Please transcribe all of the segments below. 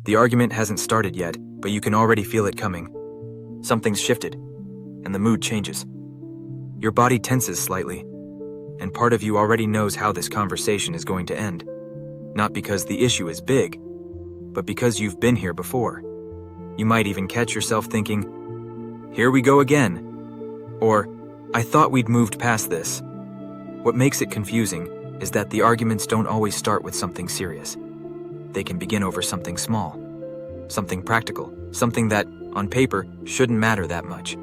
The argument hasn't started yet, but you can already feel it coming. Something's shifted, and the mood changes. Your body tenses slightly, and part of you already knows how this conversation is going to end. Not because the issue is big, but because you've been here before. You might even catch yourself thinking, "Here we go again," or "I thought we'd moved past this." What makes it confusing is that the arguments don't always start with something serious. They can begin over something small, something practical, something that, on paper, shouldn't matter that much.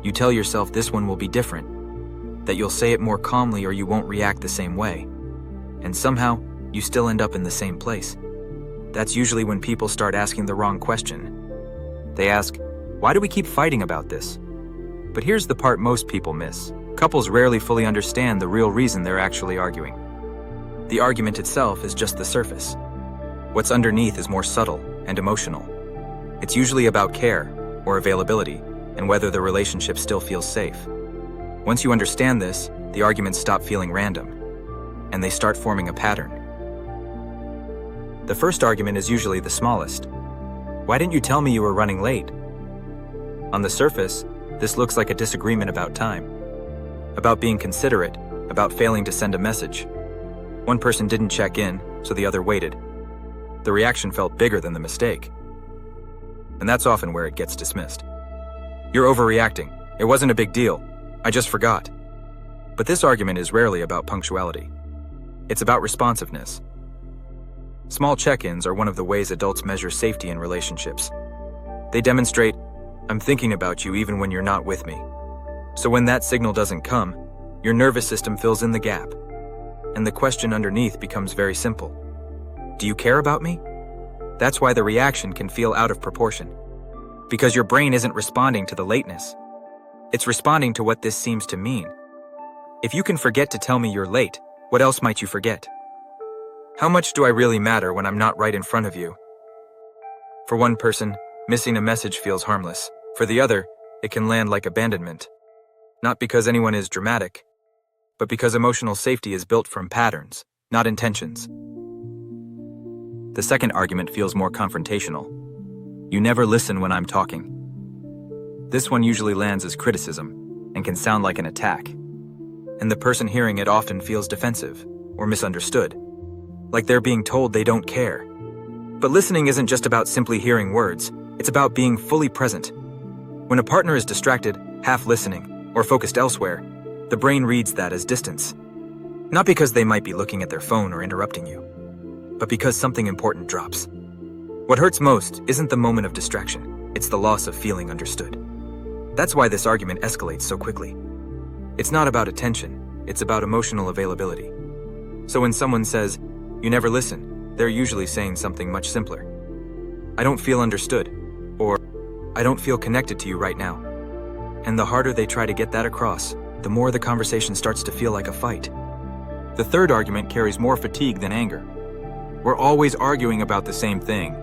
You tell yourself this one will be different, that you'll say it more calmly or you won't react the same way. And somehow, you still end up in the same place. That's usually when people start asking the wrong question. They ask, "Why do we keep fighting about this?" But here's the part most people miss. Couples rarely fully understand the real reason they're actually arguing. The argument itself is just the surface. What's underneath is more subtle and emotional. It's usually about care or availability and whether the relationship still feels safe. Once you understand this, the arguments stop feeling random, and they start forming a pattern. The first argument is usually the smallest. "Why didn't you tell me you were running late?" On the surface, this looks like a disagreement about time, about being considerate, about failing to send a message. One person didn't check in, so the other waited. The reaction felt bigger than the mistake. And that's often where it gets dismissed. "You're overreacting. It wasn't a big deal. I just forgot." But this argument is rarely about punctuality. It's about responsiveness. Small check-ins are one of the ways adults measure safety in relationships. They demonstrate, "I'm thinking about you even when you're not with me." So when that signal doesn't come, your nervous system fills in the gap. And the question underneath becomes very simple. Do you care about me? That's why the reaction can feel out of proportion. Because your brain isn't responding to the lateness. It's responding to what this seems to mean. If you can forget to tell me you're late, what else might you forget? How much do I really matter when I'm not right in front of you? For one person, missing a message feels harmless. For the other, it can land like abandonment. Not because anyone is dramatic, but because emotional safety is built from patterns, not intentions. The second argument feels more confrontational. "You never listen when I'm talking." This one usually lands as criticism and can sound like an attack. And the person hearing it often feels defensive or misunderstood, like they're being told they don't care. But listening isn't just about simply hearing words, it's about being fully present. When a partner is distracted, half listening, or focused elsewhere, the brain reads that as distance. Not because they might be looking at their phone or interrupting you, but because something important drops. What hurts most isn't the moment of distraction, it's the loss of feeling understood. That's why this argument escalates so quickly. It's not about attention, it's about emotional availability. So when someone says, "You never listen," they're usually saying something much simpler. "I don't feel understood," or "I don't feel connected to you right now." And the harder they try to get that across, the more the conversation starts to feel like a fight. The third argument carries more fatigue than anger. "We're always arguing about the same thing."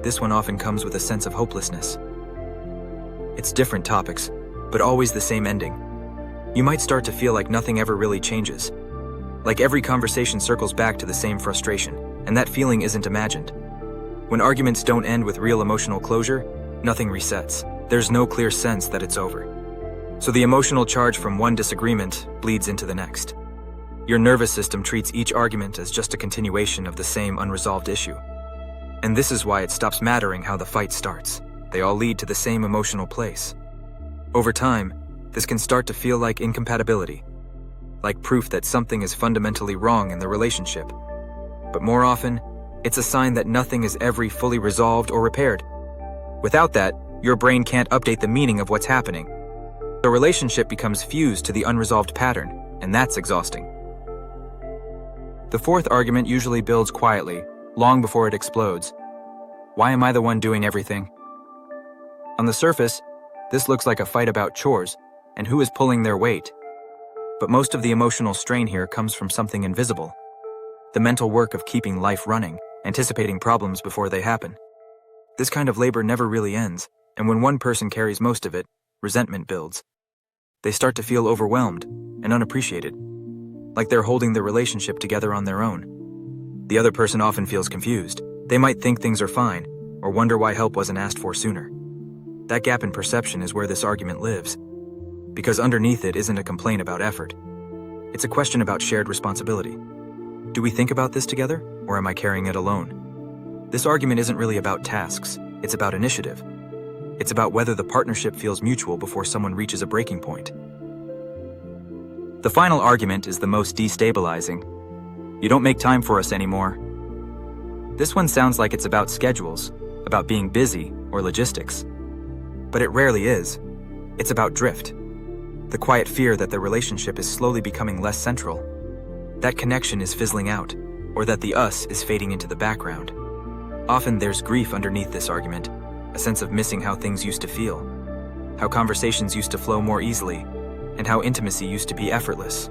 This one often comes with a sense of hopelessness. It's different topics, but always the same ending. You might start to feel like nothing ever really changes. Like every conversation circles back to the same frustration, and that feeling isn't imagined. When arguments don't end with real emotional closure, nothing resets. There's no clear sense that it's over. So the emotional charge from one disagreement bleeds into the next. Your nervous system treats each argument as just a continuation of the same unresolved issue. And this is why it stops mattering how the fight starts. They all lead to the same emotional place. Over time, this can start to feel like incompatibility, like proof that something is fundamentally wrong in the relationship. But more often, it's a sign that nothing is ever fully resolved or repaired. Without that, your brain can't update the meaning of what's happening. The relationship becomes fused to the unresolved pattern, and that's exhausting. The fourth argument usually builds quietly, long before it explodes. "Why am I the one doing everything?" On the surface, this looks like a fight about chores and who is pulling their weight. But most of the emotional strain here comes from something invisible. The mental work of keeping life running, anticipating problems before they happen. This kind of labor never really ends, and when one person carries most of it, resentment builds. They start to feel overwhelmed and unappreciated, like they're holding the relationship together on their own. The other person often feels confused. They might think things are fine, or wonder why help wasn't asked for sooner. That gap in perception is where this argument lives, because underneath it isn't a complaint about effort. It's a question about shared responsibility. Do we think about this together, or am I carrying it alone? This argument isn't really about tasks, it's about initiative. It's about whether the partnership feels mutual before someone reaches a breaking point. The final argument is the most destabilizing. You don't make time for us anymore. This one sounds like it's about schedules, about being busy, or logistics. But it rarely is. It's about drift. The quiet fear that the relationship is slowly becoming less central. That connection is fizzling out, or that the us is fading into the background. Often there's grief underneath this argument, a sense of missing how things used to feel, how conversations used to flow more easily, and how intimacy used to be effortless.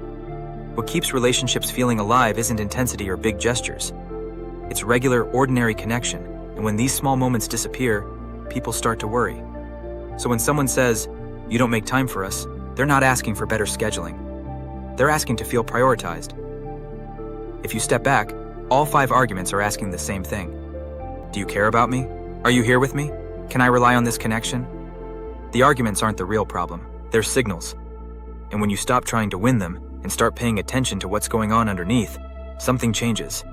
What keeps relationships feeling alive isn't intensity or big gestures. It's regular, ordinary connection, and when these small moments disappear, people start to worry. So when someone says, "You don't make time for us," they're not asking for better scheduling. They're asking to feel prioritized. If you step back, all 5 arguments are asking the same thing. Do you care about me? Are you here with me? Can I rely on this connection? The arguments aren't the real problem. They're signals. And when you stop trying to win them and start paying attention to what's going on underneath, something changes.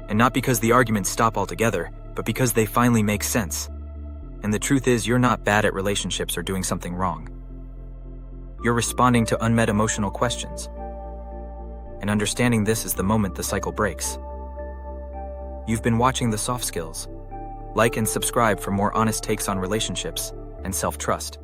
And not because the arguments stop altogether, but because they finally make sense. And the truth is, you're not bad at relationships or doing something wrong. You're responding to unmet emotional questions. And understanding this is the moment the cycle breaks. You've been watching The Soft Skills. Like and subscribe for more honest takes on relationships and self-trust.